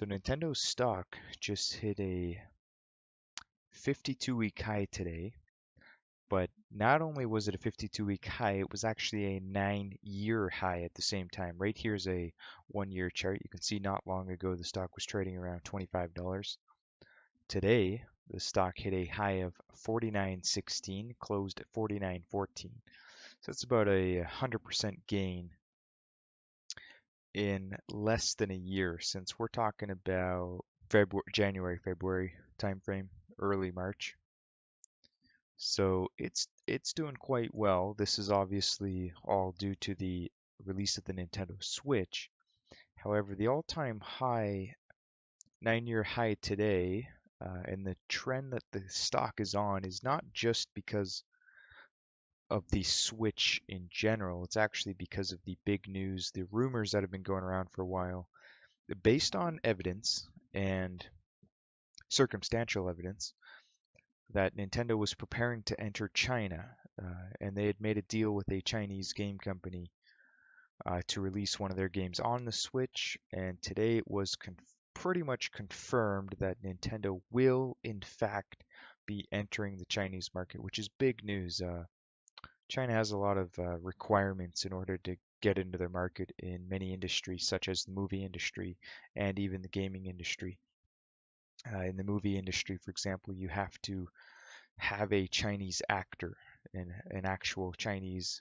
The Nintendo stock just hit a 52-week high today, but not only was it a 52-week high, it was actually a 9-year high at the same time. Right here is a 1-year chart. You can see not long ago the stock was trading around $25. Today, the stock hit a high of 49.16, closed at 49.14. So that's about a 100% gain in less than a year, since we're talking about January, February timeframe, early March. So it's doing quite well. This is obviously all due to the release of the Nintendo Switch. However, the all-time high, 9-year high today, and the trend that the stock is on is not just because of the Switch in general. It's actually because of the big news, the rumors that have been going around for a while, based on evidence and circumstantial evidence that Nintendo was preparing to enter China, and they had made a deal with a Chinese game company to release one of their games on the Switch. And today it was pretty much confirmed that Nintendo will, in fact, be entering the Chinese market, which is big news. China has a lot of requirements in order to get into their market in many industries, such as the movie industry and even the gaming industry. In the movie industry, for example, you have to have a Chinese actor, an actual Chinese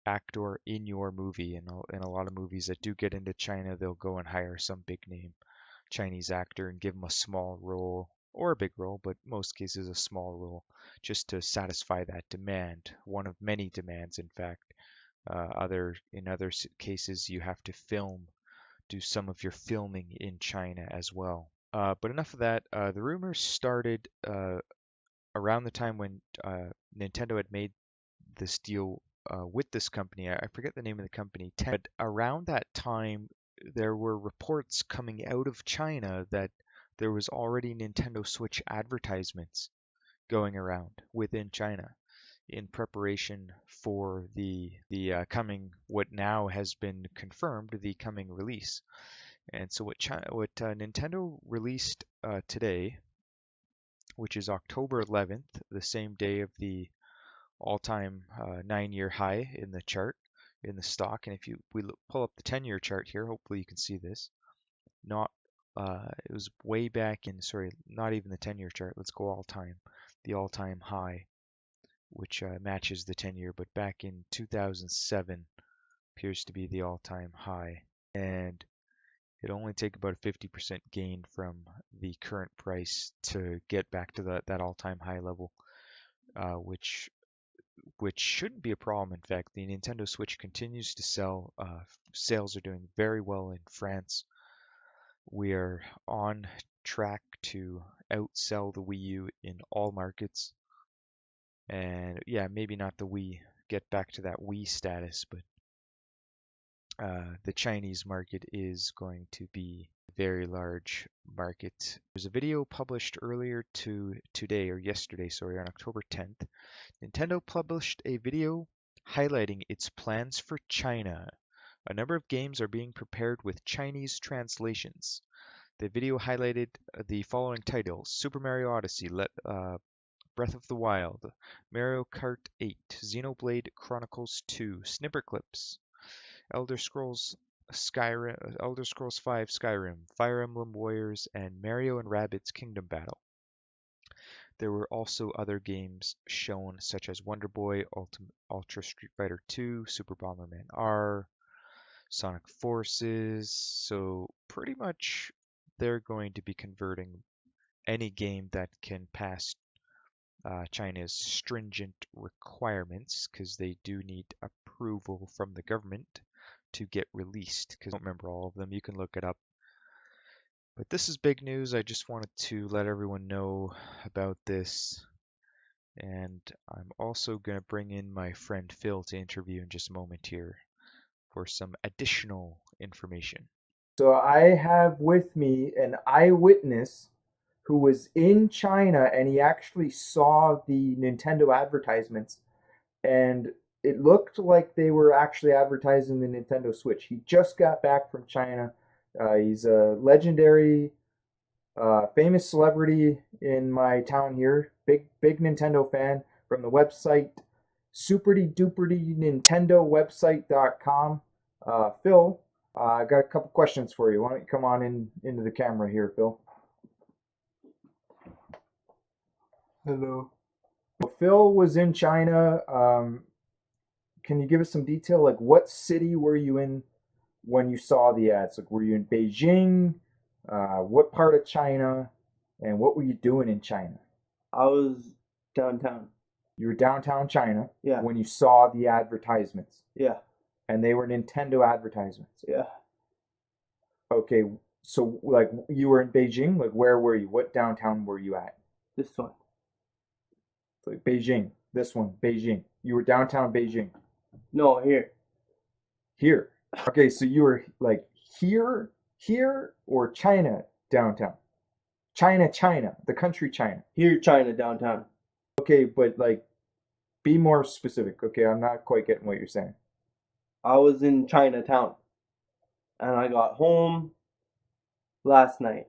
actor in your movie. And in a lot of movies that do get into China, they'll go and hire some big name Chinese actor and give him a small role or a big role, but most cases a small role, just to satisfy that demand. One of many demands, in fact. In other cases, you have to do some of your filming in China as well. But enough of that. The rumors started around the time when Nintendo had made this deal with this company. I forget the name of the company, but around that time, there were reports coming out of China that there was already Nintendo Switch advertisements going around within China in preparation for the coming, what now has been confirmed, the coming release. And so what Nintendo released today, which is October 11th, the same day of the all-time 9-year high in the chart, in the stock. And if we pull up the 10-year chart here, hopefully you can see this. Not It was way back in, sorry, not even the 10-year chart. Let's go all-time. The all-time high, which matches the 10-year, but back in 2007 appears to be the all-time high. And it'll only take about a 50% gain from the current price to get back to that all-time high level, which shouldn't be a problem. In fact, the Nintendo Switch continues to sell. Sales are doing very well in France. We are on track to outsell the Wii U in all markets. And yeah, maybe not the Wii, get back to that Wii status, but the Chinese market is going to be a very large market. There's a video published earlier today, or yesterday, sorry, on October 10th. Nintendo published a video highlighting its plans for China. A number of games are being prepared with Chinese translations. The video highlighted the following titles: Super Mario Odyssey, Breath of the Wild, Mario Kart 8, Xenoblade Chronicles 2, Snipperclips, Elder Scrolls Elder Scrolls V Skyrim, Fire Emblem Warriors, and Mario and Rabbids Kingdom Battle. There were also other games shown, such as Wonder Boy, Ultra Street Fighter 2, Super Bomberman R, Sonic Forces. So pretty much they're going to be converting any game that can pass China's stringent requirements, because they do need approval from the government to get released, because I don't remember all of them. You can look it up. But this is big news. I just wanted to let everyone know about this. And I'm also going to bring in my friend Phil to interview in just a moment here for some additional information. So I have with me an eyewitness who was in China and he actually saw the Nintendo advertisements and it looked like they were actually advertising the Nintendo Switch. He just got back from China He's a legendary, famous celebrity in my town here. Big Nintendo fan from the website superdyduperdy.nintendowebsite.com. Phil, I got a couple questions for you. Why don't you come on into the camera here, Phil? Hello. Phil was in China. Can you give us some detail? Like, what city were you in when you saw the ads? Like, were you in Beijing? What part of China? And what were you doing in China? I was downtown. You were downtown China Yeah. when you saw the advertisements, Yeah. and they were Nintendo advertisements. Yeah. Okay, so like you were in Beijing. Like, where were you? What downtown were you at? This one. Like Beijing. This one, Beijing. You were downtown Beijing. No, here. Here. Okay, so you were like here, or China downtown? China, the country China. Here, China, downtown. Okay, but like, be more specific. Okay, I'm not quite getting what you're saying. I was in Chinatown. And I got home last night.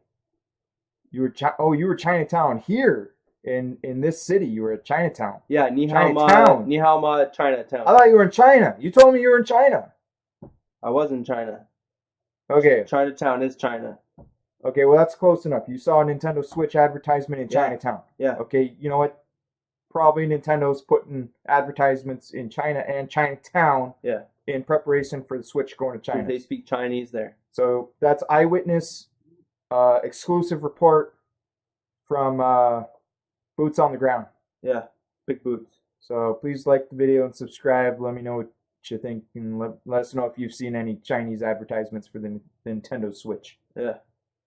You were you were Chinatown here in this city. You were at Chinatown. Yeah, Chinatown. Ni hao ma, Chinatown. I thought you were in China. You told me you were in China. I was in China. Okay. Chinatown is China. Okay, well that's close enough. You saw a Nintendo Switch advertisement in Yeah. Chinatown. Yeah. Okay, you know what? Probably Nintendo's putting advertisements in China and Chinatown Yeah. in preparation for the Switch going to 'Cause China. they speak Chinese there. So that's eyewitness exclusive report from Boots on the Ground. Yeah. Big boots. So please like the video and subscribe. Let me know what you think, and let us know if you've seen any Chinese advertisements for the Nintendo Switch. Yeah.